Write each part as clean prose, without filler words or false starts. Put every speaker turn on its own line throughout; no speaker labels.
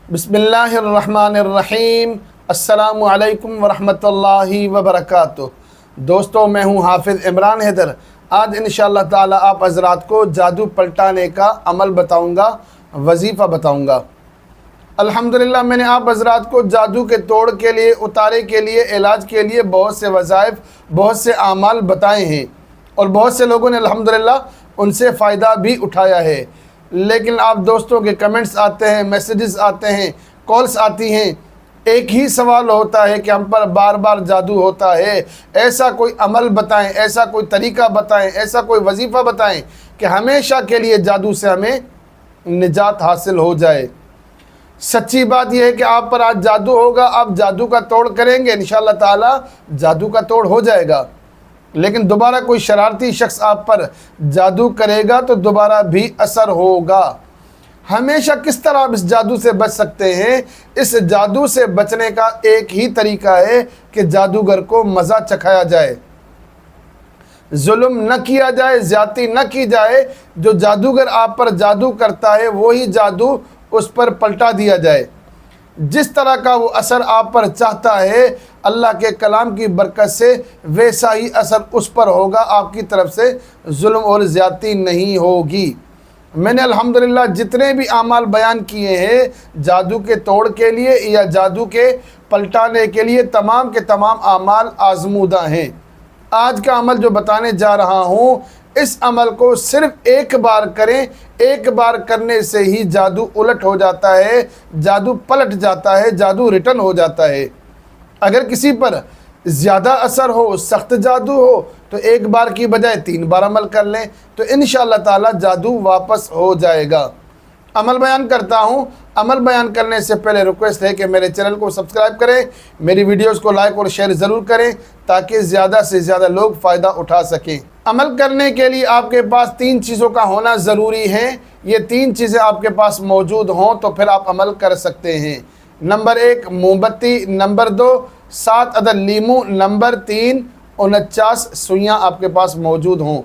बिस्मिल्लाहिर्रहमानिर्रहीम। अस्सलामु अलैकुम वरहमतुल्लाहि वबरकातुह। दोस्तों, मैं हूँ हाफिज़ इमरान हैदर। आज इंशाअल्लाह ताला आप हज़रात को जादू पलटाने का अमल बताऊँगा, वजीफ़ा बताऊँगा। अल्हम्दुलिल्लाह, मैंने आप हज़रात को जादू के तोड़ के लिए, उतारे के लिए, इलाज के लिए बहुत से वज़ाइफ, बहुत से आमाल बताए हैं और बहुत से लोगों ने अल्हम्दुलिल्लाह उनसे फ़ायदा भी उठाया है। लेकिन आप दोस्तों के कमेंट्स आते हैं, मैसेजेस आते हैं, कॉल्स आती हैं, एक ही सवाल होता है कि हम पर बार बार जादू होता है। ऐसा कोई अमल बताएं, ऐसा कोई तरीका बताएं, ऐसा कोई वजीफ़ा बताएं कि हमेशा के लिए जादू से हमें निजात हासिल हो जाए। सच्ची बात यह है कि आप पर आज जादू होगा, आप जादू का तोड़ करेंगे, इंशाअल्लाह ताला जादू का तोड़ हो जाएगा। लेकिन दोबारा कोई शरारती शख्स आप पर जादू करेगा तो दोबारा भी असर होगा। हमेशा किस तरह आप इस जादू से बच सकते हैं? इस जादू से बचने का एक ही तरीका है कि जादूगर को मज़ा चखाया जाए, जुल्म न किया जाए, ज़्यादती न की जाए। जो जादूगर आप पर जादू करता है वही जादू उस पर पलटा दिया जाए। जिस तरह का वो असर आप पर चाहता है, अल्लाह के कलाम की बरकत से वैसा ही असर उस पर होगा। आपकी तरफ से जुल्म और ज़्यादती नहीं होगी। मैंने अल्हम्दुलिल्लाह जितने भी आमाल बयान किए हैं जादू के तोड़ के लिए या जादू के पलटाने के लिए, तमाम के तमाम आमाल आजमूदा हैं। आज का अमल जो बताने जा रहा हूँ, इस अमल को सिर्फ एक बार करें। एक बार करने से ही जादू उलट हो जाता है, जादू पलट जाता है, जादू रिटर्न हो जाता है। अगर किसी पर ज़्यादा असर हो, सख्त जादू हो, तो एक बार की बजाय 3 बार अमल कर लें तो इंशाअल्लाह ताला जादू वापस हो जाएगा। अमल बयान करता हूँ। अमल बयान करने से पहले रिक्वेस्ट है कि मेरे चैनल को सब्सक्राइब करें, मेरी वीडियोस को लाइक और शेयर ज़रूर करें ताकि ज़्यादा से ज़्यादा लोग फ़ायदा उठा सकें। अमल करने के लिए आपके पास 3 चीज़ों का होना ज़रूरी है। ये 3 चीज़ें आपके पास मौजूद हों तो फिर आप अमल कर सकते हैं। नंबर 1 मोमबत्ती, नंबर 2 7 अदद लीमू, नंबर 3 49 सुइयाँ आपके पास मौजूद हों।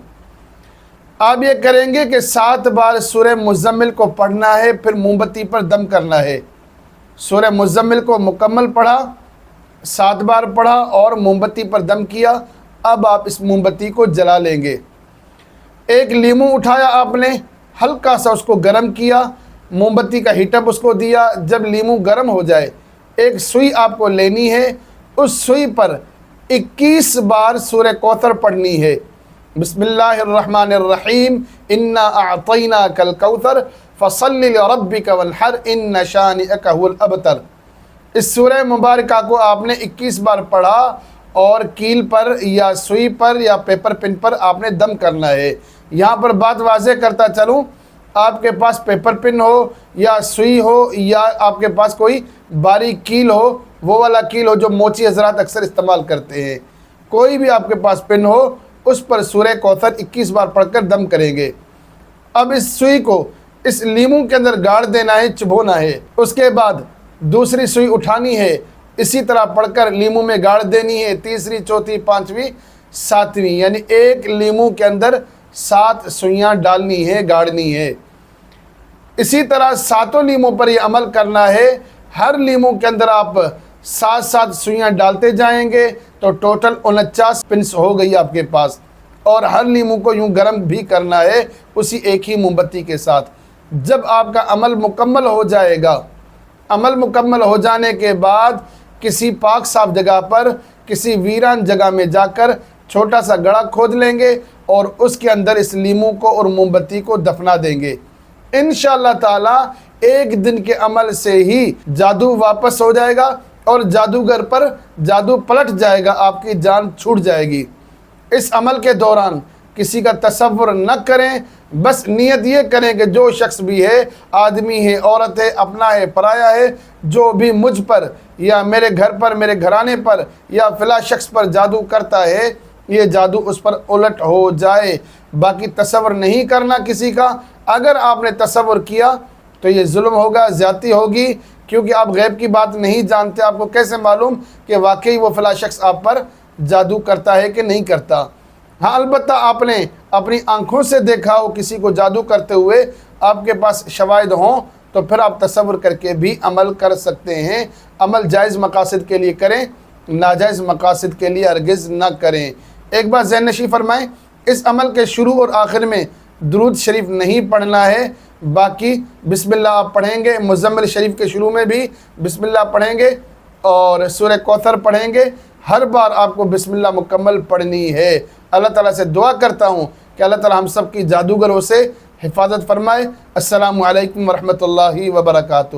आप ये करेंगे कि 7 बार सूरह मुज़म्मिल को पढ़ना है, फिर मोमबत्ती पर दम करना है। सूरह मुज़म्मिल को मुकम्मल पढ़ा, 7 बार पढ़ा और मोमबत्ती पर दम किया। अब आप इस मोमबत्ती को जला लेंगे। एक लीमू उठाया आपने, हल्का सा उसको गर्म किया, मोमबत्ती का हीटअप उसको दिया। जब लीमू गर्म हो जाए, एक सुई आपको लेनी है, उस सुई पर 21 बार सूरह कौसर पढ़नी है। बिस्मिल्लाहिर्रहमानिर्रहीम। इन्ना अअतैनाकल कौसर फसल्लि लिरब्बिका वन्हर इन्न शानिअका हुवल अबतर। इस सूरह मुबारका को आपने 21 बार पढ़ा और कील पर या सुई पर या पेपर पिन पर आपने दम करना है। यहाँ पर बात वाज़ेह करता चलूँ, आपके पास पेपर पिन हो या सुई हो या आपके पास कोई बारीक कील हो, वो वाला कील हो जो मोची हज़रात अक्सर इस्तेमाल करते हैं, कोई भी आपके पास पिन हो, उस पर सूरह कौसर 21 बार पढ़कर दम करेंगे। अब इस सुई को इस लीमू के अंदर गाड़ देना है, चुभोना है। उसके बाद दूसरी सुई उठानी है, इसी तरह पढ़कर लीमू में गाड़ देनी है। तीसरी, चौथी, 5वीं, 7वीं, यानी एक लीमू के अंदर 7 सुइयाँ डालनी है, गाड़नी है। इसी तरह 7 लीमू पर यह अमल करना है। हर लीमू के अंदर आप 7-7 सुइयाँ डालते जाएंगे तो टोटल 49 पिन्स हो गई आपके पास। और हर लीमू को यूँ गर्म भी करना है उसी एक ही मोमबत्ती के साथ। जब आपका अमल मुकम्मल हो जाएगा, अमल मुकम्मल हो जाने के बाद किसी पाक साफ जगह पर, किसी वीरान जगह में जाकर छोटा सा गड़ा खोद लेंगे और उसके अंदर इस लीमू को और मोमबत्ती को दफना देंगे। इंशाअल्लाह ताला एक दिन के अमल से ही जादू वापस हो जाएगा और जादूगर पर जादू पलट जाएगा, आपकी जान छूट जाएगी। इस अमल के दौरान किसी का तसव्वुर न करें, बस नियत ये करें कि जो शख्स भी है, आदमी है, औरत है, अपना है, पराया है, जो भी मुझ पर या मेरे घर पर, मेरे घराने पर या फ़िलहाल शख्स पर जादू करता है, ये जादू उस पर उलट हो जाए। बाकी तसव्वुर नहीं करना किसी का। अगर आपने तसव्वुर किया तो ये जुल्म होगा, ज़्यादती होगी, क्योंकि आप गैब की बात नहीं जानते। आपको कैसे मालूम कि वाकई वो फ़िलहाल शख्स आप पर जादू करता है कि नहीं करता। हाँ, अलबत्ता आपने अपनी आँखों से देखा हो किसी को जादू करते हुए, आपके पास शवाहिद हों, تو پھر آپ تصور کر کے بھی عمل کر سکتے ہیں۔ عمل جائز مقاصد کے لیے کریں، ناجائز مقاصد کے لیے ہرگز نہ کریں۔ ایک بات ذہن نشین فرمائیں، اس عمل کے شروع اور آخر میں درود شریف نہیں پڑھنا ہے، باقی بسم اللہ آپ پڑھیں گے، مزمل شریف کے شروع میں بھی بسم اللہ پڑھیں گے اور سورہ کوثر پڑھیں گے، ہر بار آپ کو بسم اللہ مکمل پڑھنی ہے۔ اللہ تعالیٰ سے دعا کرتا ہوں کہ اللہ تعالیٰ ہم سب کی جادوگروں سے حفاظت فرمائے۔ السلام علیکم ورحمۃ اللہ وبرکاتہ۔